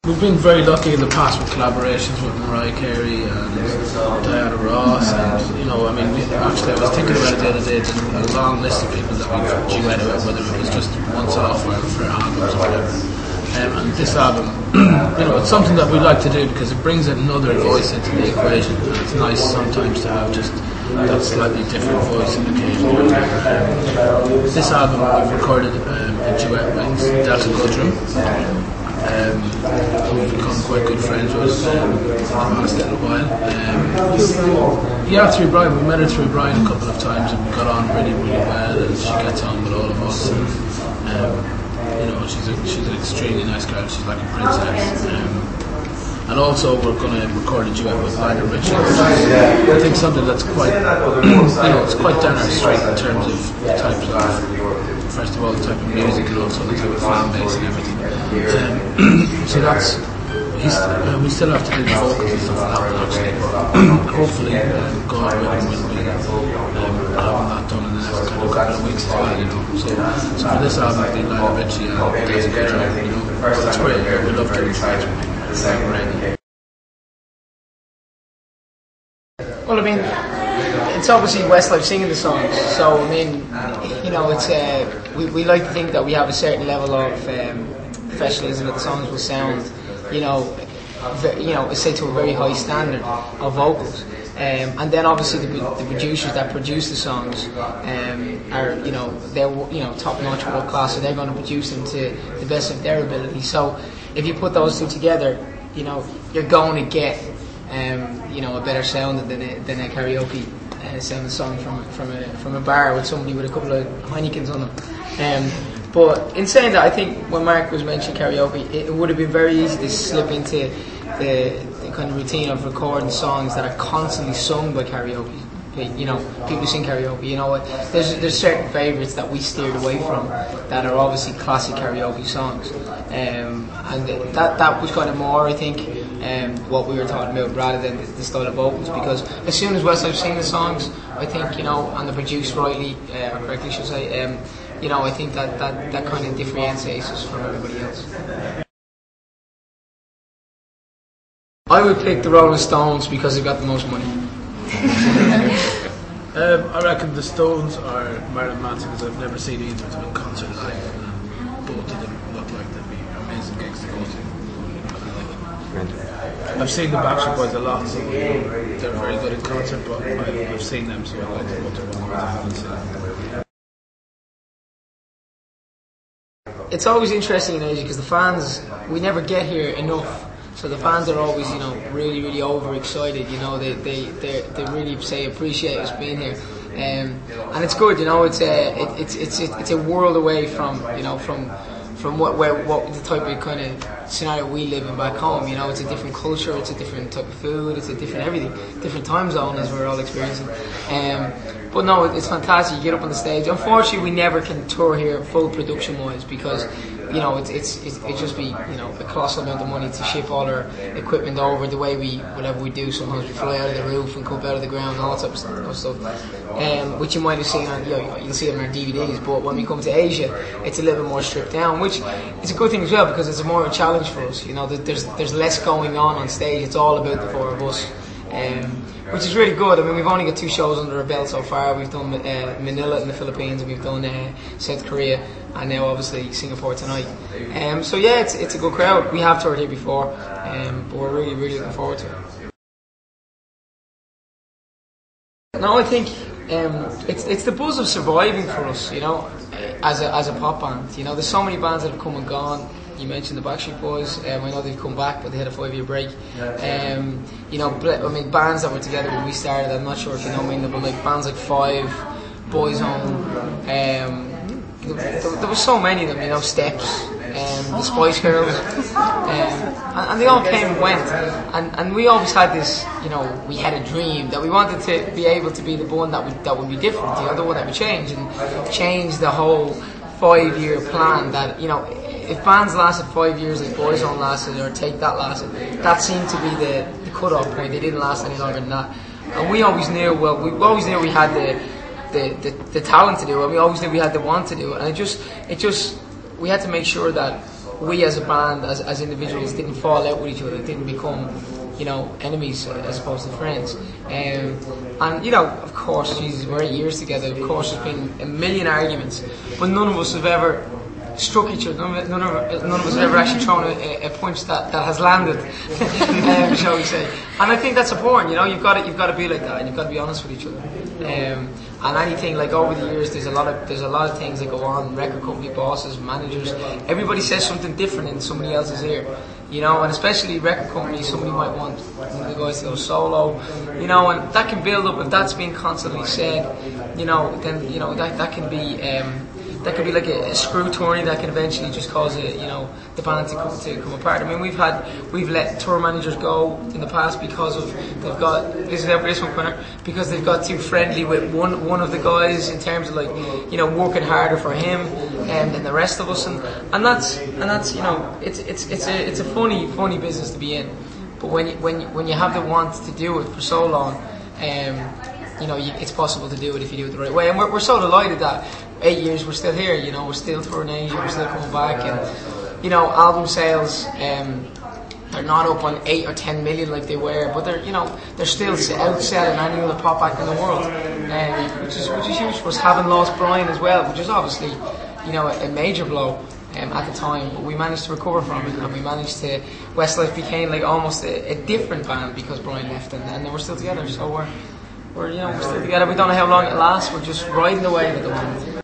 We've been very lucky in the past with collaborations with Mariah Carey and Diana Ross, and I was thinking about it the other day. There's a long list of people that we've duetted with, whether it was just once off or for albums or whatever. And this album, it's something that we like to do because it brings another voice into the equation, and it's nice sometimes to have just that slightly different voice on occasion. This album we've recorded a duet with Delta Goodrum. We've become quite good friends with the last little while. Through Brian. We met her through Brian a couple of times and we got on really, really well, and she gets on with all of us. She's an extremely nice girl. She's like a princess. And also we're going to record a duet with Lionel Richie. I think something that's quite, it's quite down our street in terms of the types of, first of all, the type of music and also the type of fan base and everything. So that's, we still have to do the vocals and stuff like that one actually, but hopefully God willing we'll be having that done in the next kind of couple of weeks as well, So for this album it'll be Lionel Richie and Delta Goodrum, it's great, we love doing it. Well, it's obviously Westlife singing the songs, so it's we like to think that we have a certain level of professionalism, that the songs will sound, say to a very high standard of vocals. And then obviously the producers that produce the songs are they're top notch, world class, so they're going to produce them to the best of their ability. So if you put those two together, you're going to get a better sound than a karaoke sound song from a bar with somebody with a couple of Heinekens on them. But in saying that, I think when Mark was mentioning karaoke, it would have been very easy to slip into the kind of routine of recording songs that are constantly sung by karaoke. People who sing karaoke. There's certain favourites that we steered away from that are obviously classic karaoke songs, and that was kind of more, I think, what we were talking about rather than the style of vocals. Because as soon as Westlife sing the songs, I think and they're produced rightly or correctly, should say. I think that kind of differentiates us from everybody else. I would pick the Rolling Stones because they've got the most money. I reckon the Stones or Marilyn Manson, because I've never seen either of them in concert live, and both of them look like they'd be amazing gigs to go to. I've seen the Backstreet Boys a lot, so they're very good in concert, but I've seen them, so I'd like to go to one I haven't seen them. It's always interesting in Asia because the fans, we never get here enough. So the fans are always, really, really overexcited. They really appreciate us being here, and it's good. It's a world away from what the type of kind of scenario we live in back home. It's a different culture, it's a different type of food, it's a different everything, different time zone as we're all experiencing. But no, it's fantastic. You get up on the stage. Unfortunately, we never can tour here full production wise because it's just be a colossal amount of money to ship all our equipment over. The way whatever we do, sometimes we fly out of the roof and come out of the ground, all that type of stuff. Which you might have seen on you'll see it on our DVDs. But when we come to Asia, it's a little bit more stripped down, which is a good thing as well because it's more of a challenge for us. There's less going on stage. It's all about the four of us. Which is really good. We've only got 2 shows under our belt so far. We've done Manila in the Philippines, and we've done South Korea, and now obviously Singapore tonight. So yeah, it's a good crowd. We have toured here before, but we're really, really looking forward to it. No, I think it's the buzz of surviving for us, as a pop band. There's so many bands that have come and gone. You mentioned the Backstreet Boys. I know they've come back, but they had a 5-year break. Bands that were together when we started. I'm not sure if you know them, but like bands like Five, Boyzone. There were so many of them. Steps, the Spice Girls, and they all came and went. And we always had this. We had a dream that we wanted to be able to be the one that would be different. The one that would change the whole 5-year plan. That if bands lasted 5 years like Boyzone lasted or Take That lasted, that seemed to be the cut-off point. They didn't last any longer than that. And we always knew, we had the talent to do it, and we always knew we had the want to do it. And it just we had to make sure that we as a band, as individuals, didn't fall out with each other, didn't become, enemies as opposed to friends. And of course, Jesus, we're 8 years together. Of course, there's been a million arguments, but none of us have ever struck each other. None of us have ever actually thrown a punch that has landed, shall we say? And I think that's important. You've got to be like that, and you've got to be honest with each other. And anything like over the years, there's a lot of things that go on. Record company bosses, managers, everybody says something different in somebody else's ear. And especially record companies, somebody might want one of the guys to go solo, and that can build up. If that's being constantly said, then that can be. That could be like a screw tourney that can eventually just cause the band to come apart. I mean, we've let tour managers go in the past because they've got because they've got too friendly with one of the guys in terms of working harder for him than the rest of us, and that's it's a funny business to be in. But when you have the want to do it for so long, it's possible to do it if you do it the right way. And we're so delighted that 8 years we're still here. We're still touring Asia, we're still coming back, and album sales they're not up on 8 or 10 million like they were, but they're still outselling any other pop act in the world, which is huge for us. Having lost Brian as well, which is obviously a major blow at the time, but we managed to recover from it, and we managed to. Westlife became like almost a different band because Brian left, and then we're still together. So we're still together. We don't know how long it lasts. We're just riding the wave at the moment.